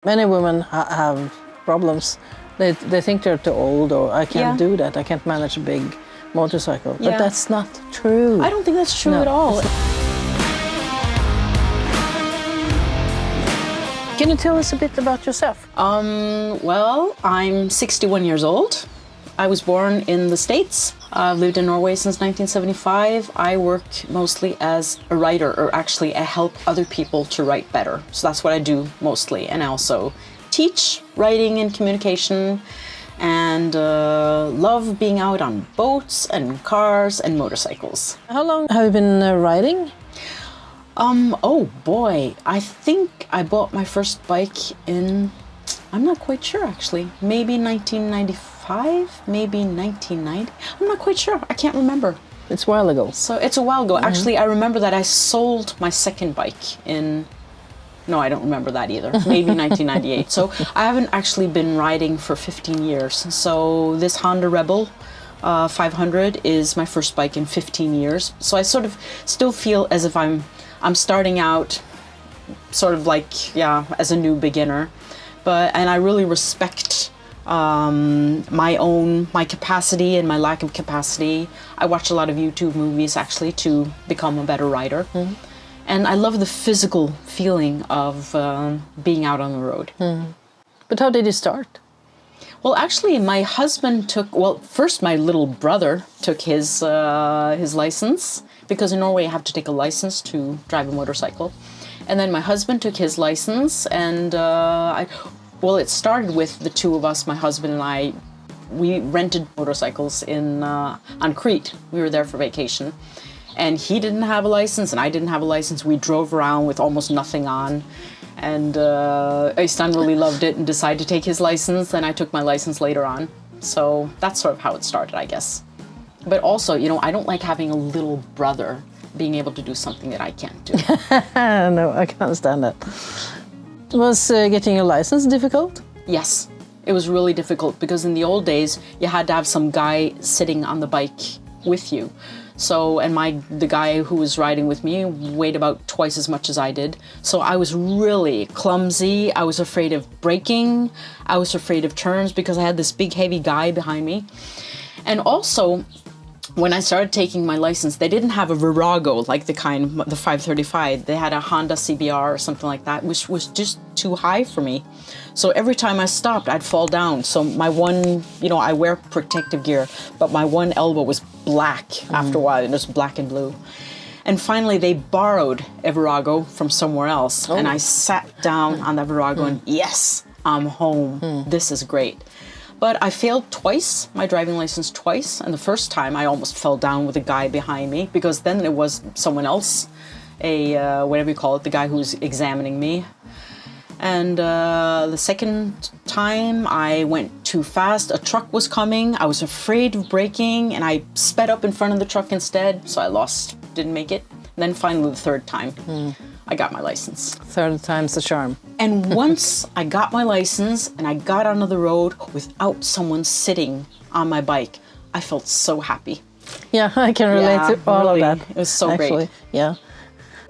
Many women have problems. They think they're too old, or I can't do that, I can't manage a big motorcycle. But that's not true. I don't think that's true at all. Can you tell us a bit about yourself? Well, I'm 61 years old. I was born in the States. I've lived in Norway since 1975. I work mostly as a writer, or actually I help other people to write better. So that's what I do mostly. And I also teach writing and communication, and love being out on boats and cars and motorcycles. How long have you been riding? Oh boy, I think I bought my first bike in, I'm not quite sure actually, maybe 1995, maybe 1990. I'm not quite sure, I can't remember. It's a while ago. So it's a while ago. Actually, I remember that I sold my second bike in, no, I don't remember that either, maybe 1998. So I haven't actually been riding for 15 years. So this Honda Rebel 500 is my first bike in 15 years. So I sort of still feel as if I'm starting out sort of like, as a new beginner. And I really respect my capacity and my lack of capacity. I watch a lot of YouTube movies actually to become a better rider. And I love the physical feeling of being out on the road. But how did you start? Well, actually, my husband took, first my little brother took his license, because in Norway you have to take a license to drive a motorcycle. And then my husband took his license, and it started with the two of us, my husband and I. We rented motorcycles on Crete. We were there for vacation. And he didn't have a license, and I didn't have a license. We drove around with almost nothing on. And Øystein really loved it and decided to take his license, and I took my license later on. So that's sort of how it started, I guess. But also, I don't like having a little brother being able to do something that I can't do. No, I can understand that. Was getting your license difficult? Yes, it was really difficult, because in the old days, you had to have some guy sitting on the bike with you. So, and the guy who was riding with me weighed about twice as much as I did. So I was really clumsy. I was afraid of braking. I was afraid of turns because I had this big heavy guy behind me. And also, when I started taking my license, they didn't have a Virago like the 535. They had a Honda CBR or something like that, which was just too high for me. So every time I stopped, I'd fall down. So my one, I wear protective gear, but my one elbow was black after a while. It was black and blue. And finally, they borrowed a Virago from somewhere else. And I sat down on that Virago and yes, I'm home. This is great. But I failed twice, my driving license twice. And the first time I almost fell down with a guy behind me, because then it was someone else, whatever you call it, the guy who's examining me. And the second time I went too fast. A truck was coming. I was afraid of braking, and I sped up in front of the truck instead. So I didn't make it. And then finally the third time, I got my license. Third time's the charm. And once I got my license and I got onto the road without someone sitting on my bike, I felt so happy. Yeah, I can relate to all of that. It was so great. Yeah.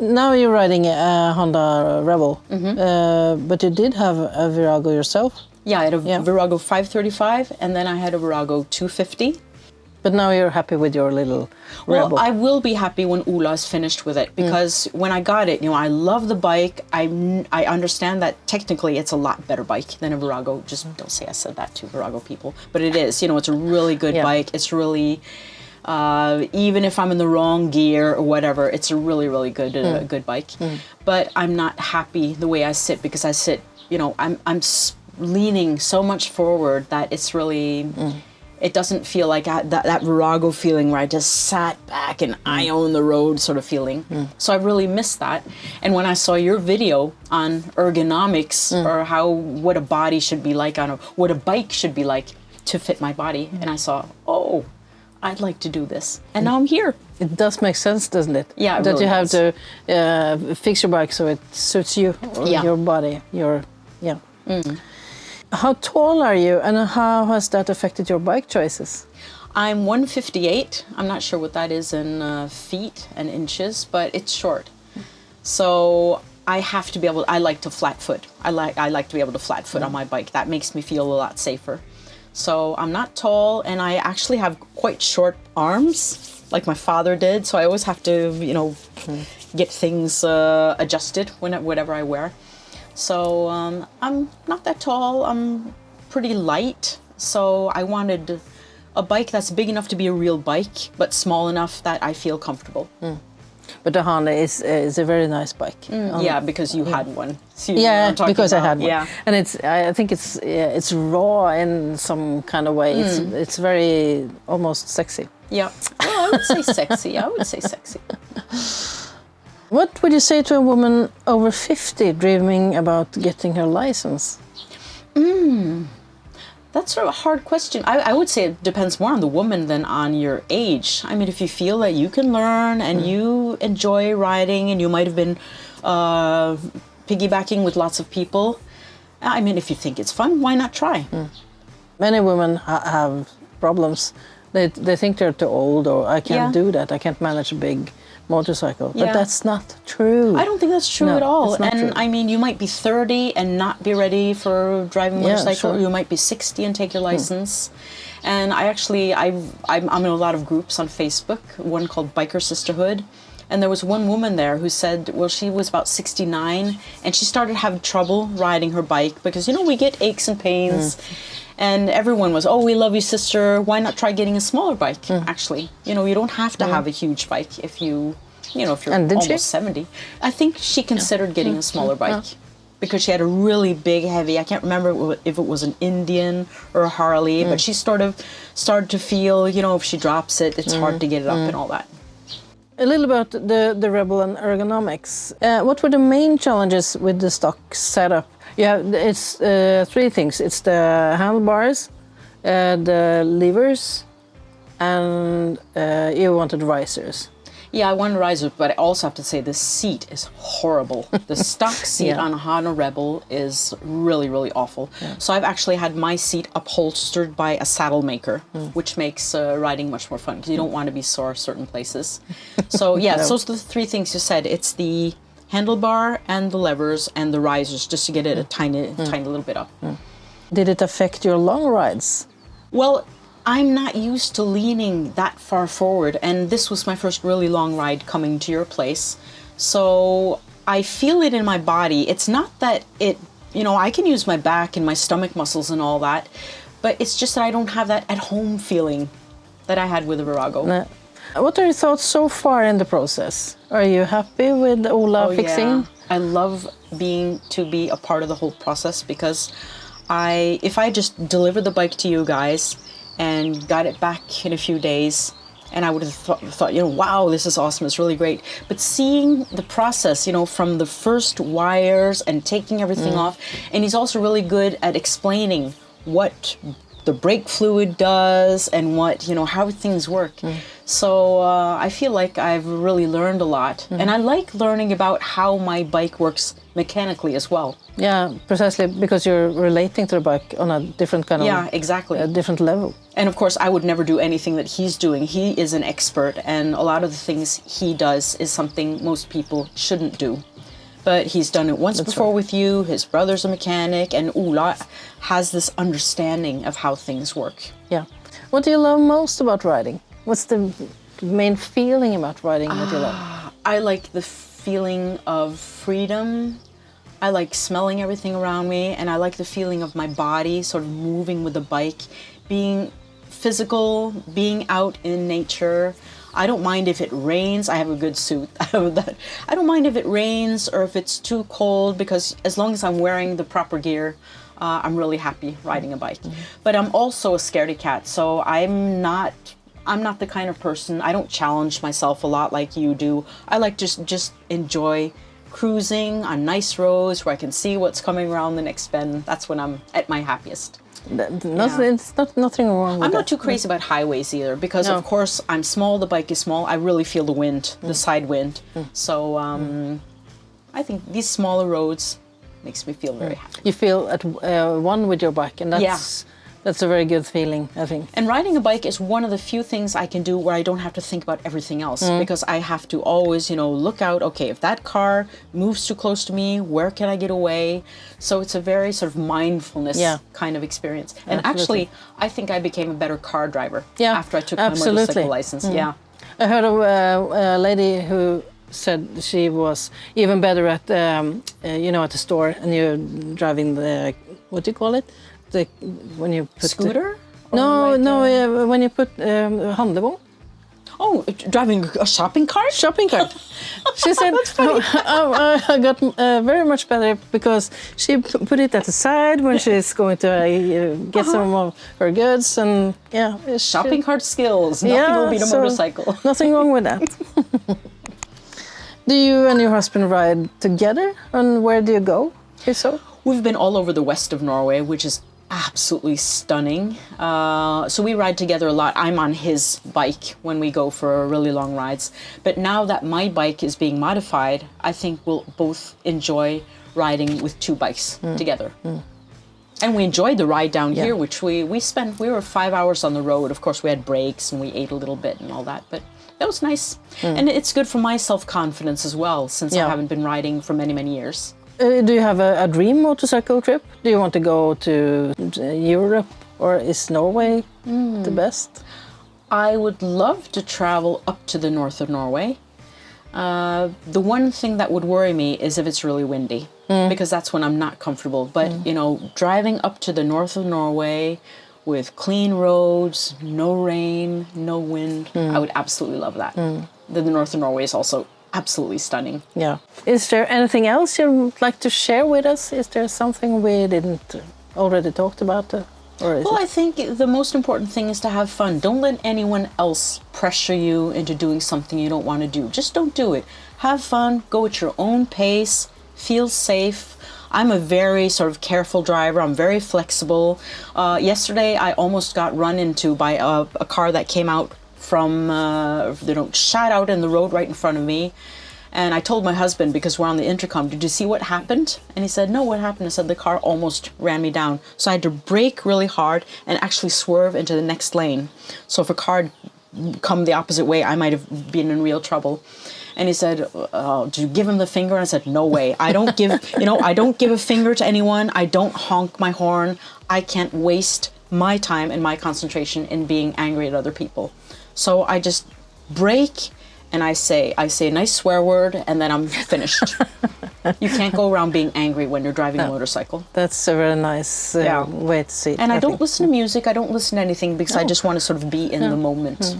Now you're riding a Honda Rebel, but you did have a Virago yourself? Yeah, I had a Virago 535, and then I had a Virago 250. But now you're happy with your little Rebel? Well, I will be happy when Ola is finished with it, because when I got it, I love the bike. I understand that technically it's a lot better bike than a Virago. Just don't say I said that to Virago people. But it is, it's a really good bike. It's really, even if I'm in the wrong gear or whatever, it's a really, really good bike. But I'm not happy the way I sit, because I sit, I'm leaning so much forward that it's really... It doesn't feel like that Virago feeling where I just sat back and I own the road sort of feeling. So I really missed that. And when I saw your video on ergonomics, or what a body should be like, what a bike should be like to fit my body, and I saw, I'd like to do this. And now I'm here. It does make sense, doesn't it? Yeah, that you have to fix your bike so it suits you, your body, How tall are you, and how has that affected your bike choices? I'm 158. I'm not sure what that is in feet and inches, but it's short. So I have to be able, I like to flat foot. I like to be able to flat foot on my bike. That makes me feel a lot safer. So I'm not tall, and I actually have quite short arms, like my father did. So I always have to, you know, get things adjusted whatever I wear. So I'm not that tall. I'm pretty light. So I wanted a bike that's big enough to be a real bike, but small enough that I feel comfortable. But the Honda is a very nice bike. Yeah, because you had one. So you know Yeah, what I'm talking because I about. had one. Yeah. And I think it's raw in some kind of way. It's very almost sexy. Yeah. Well, I would say sexy. I would say sexy. What would you say to a woman over 50 dreaming about getting her license? That's sort of a hard question. I would say it depends more on the woman than on your age. I mean, if you feel that you can learn and you enjoy riding and you might have been piggybacking with lots of people, I mean, if you think it's fun, why not try? Many women have problems. They think they're too old, or I can't do that. I can't manage a big motorcycle. But that's not true. I don't think that's true No, at all. it's not And true. I mean, you might be 30 and not be ready for driving a motorcycle. sure. You might be 60 and take your license. And I'm in a lot of groups on Facebook, one called Biker Sisterhood. And there was one woman there who said, well, she was about 69 and she started having trouble riding her bike because, you know, we get aches and pains. And everyone was, oh, we love you, sister. Why not try getting a smaller bike, actually? You know, you don't have to have a huge bike if you're And did almost she? 70. I think she considered getting a smaller bike because she had a really big, heavy, I can't remember if it was an Indian or a Harley, but she sort of started to feel, you know, if she drops it, it's hard to get it up and all that. A little about the Rebel and ergonomics. What were the main challenges with the stock setup? It's three things. It's the handlebars, the levers, and you wanted risers. Yeah, I wanted risers, but I also have to say the seat is horrible. The stock seat on a Honda Rebel is really, really awful. So I've actually had my seat upholstered by a saddle maker, which makes riding much more fun because you don't want to be sore certain places. So yeah, those are the three things you said. It's the handlebar and the levers and the risers just to get it a tiny little bit up. Did it affect your long rides? Well, I'm not used to leaning that far forward, and this was my first really long ride coming to your place. So I feel it in my body. It's not that it, you know, I can use my back and my stomach muscles and all that, but it's just that I don't have that at-home feeling that I had with the Virago. No. What are your thoughts so far in the process? Are you happy with Ola fixing? Yeah. I love to be a part of the whole process because if I just deliver the bike to you guys and got it back in a few days, and I would have thought, you know, wow, this is awesome, it's really great. But seeing the process, you know, from the first wires and taking everything off, and he's also really good at explaining what the brake fluid does and what, you know, how things work. So I feel like I've really learned a lot. And I like learning about how my bike works mechanically as well. Yeah, precisely because you're relating to the bike on a different kind of... Yeah, exactly. A different level. And of course, I would never do anything that he's doing. He is an expert, and a lot of the things he does is something most people shouldn't do. But he's done it once before with you, his brother's a mechanic, and Ola has this understanding of how things work. Yeah. What do you love most about riding? What's the main feeling about riding that you love? I like the feeling of freedom. I like smelling everything around me, and I like the feeling of my body sort of moving with the bike, being physical, being out in nature. I don't mind if it rains. I have a good suit. I don't mind if it rains or if it's too cold, because as long as I'm wearing the proper gear, I'm really happy riding a bike. But I'm also a scaredy cat, so I'm not the kind of person, I don't challenge myself a lot like you do. I like just enjoy cruising on nice roads where I can see what's coming around the next bend. That's when I'm at my happiest. It's nothing wrong with I'm that. not too crazy about highways either, because of course I'm small, the bike is small, I really feel the wind, the side wind. So I think these smaller roads makes me feel very happy. You feel at one with your bike, and That's a very good feeling, I think. And riding a bike is one of the few things I can do where I don't have to think about everything else, because I have to always, look out, okay, if that car moves too close to me, where can I get away? So it's a very sort of mindfulness kind of experience. And actually, I think I became a better car driver after I took my motorcycle license. Yeah. I heard of a lady who said she was even better at, at the store, and you're driving the, what do you call it? When you put Scooter? When you put handlevogn. Oh, driving a shopping cart? Shopping cart. She said, I got very much better because she put it at the side when she's going to get some of her goods, and shopping cart skills. Nothing will beat a motorcycle. Nothing wrong with that. Do you and your husband ride together, and where do you go? We've been all over the west of Norway, which is absolutely stunning. So we ride together a lot. I'm on his bike when we go for really long rides. But now that my bike is being modified, I think we'll both enjoy riding with two bikes together. And we enjoyed the ride down here, which we were 5 hours on the road. Of course, we had breaks and we ate a little bit and all that, but that was nice. And it's good for my self-confidence as well, since I haven't been riding for many, many years. Do you have a dream motorcycle trip? Do you want to go to Europe, or is Norway the best? I would love to travel up to the north of Norway. The one thing that would worry me is if it's really windy, because that's when I'm not comfortable. But, driving up to the north of Norway with clean roads, no rain, no wind, I would absolutely love that. The north of Norway is also absolutely stunning. Yeah. Is there anything else you'd like to share with us? Is there something we didn't already talked about? I think the most important thing is to have fun. Don't let anyone else pressure you into doing something you don't want to do. Just don't do it. Have fun, go at your own pace, feel safe. I'm a very sort of careful driver. I'm very flexible. Yesterday, I almost got run into by a car that came out from, shot out in the road right in front of me. And I told my husband, because we're on the intercom, did you see what happened? And he said, no, what happened? I said, the car almost ran me down. So I had to brake really hard and actually swerve into the next lane. So if a car had come the opposite way, I might have been in real trouble. And he said, did you give him the finger? And I said, no way. I don't give, I don't give a finger to anyone. I don't honk my horn. I can't waste my time and my concentration in being angry at other people. So I just brake and I say a nice swear word, and then I'm finished. You can't go around being angry when you're driving a motorcycle. That's a very nice way to see it. And I don't listen to music. I don't listen to anything because I just want to sort of be in the moment.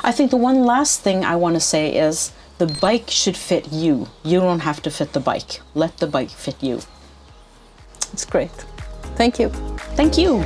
I think the one last thing I want to say is the bike should fit you. You don't have to fit the bike. Let the bike fit you. It's great. Thank you. Thank you.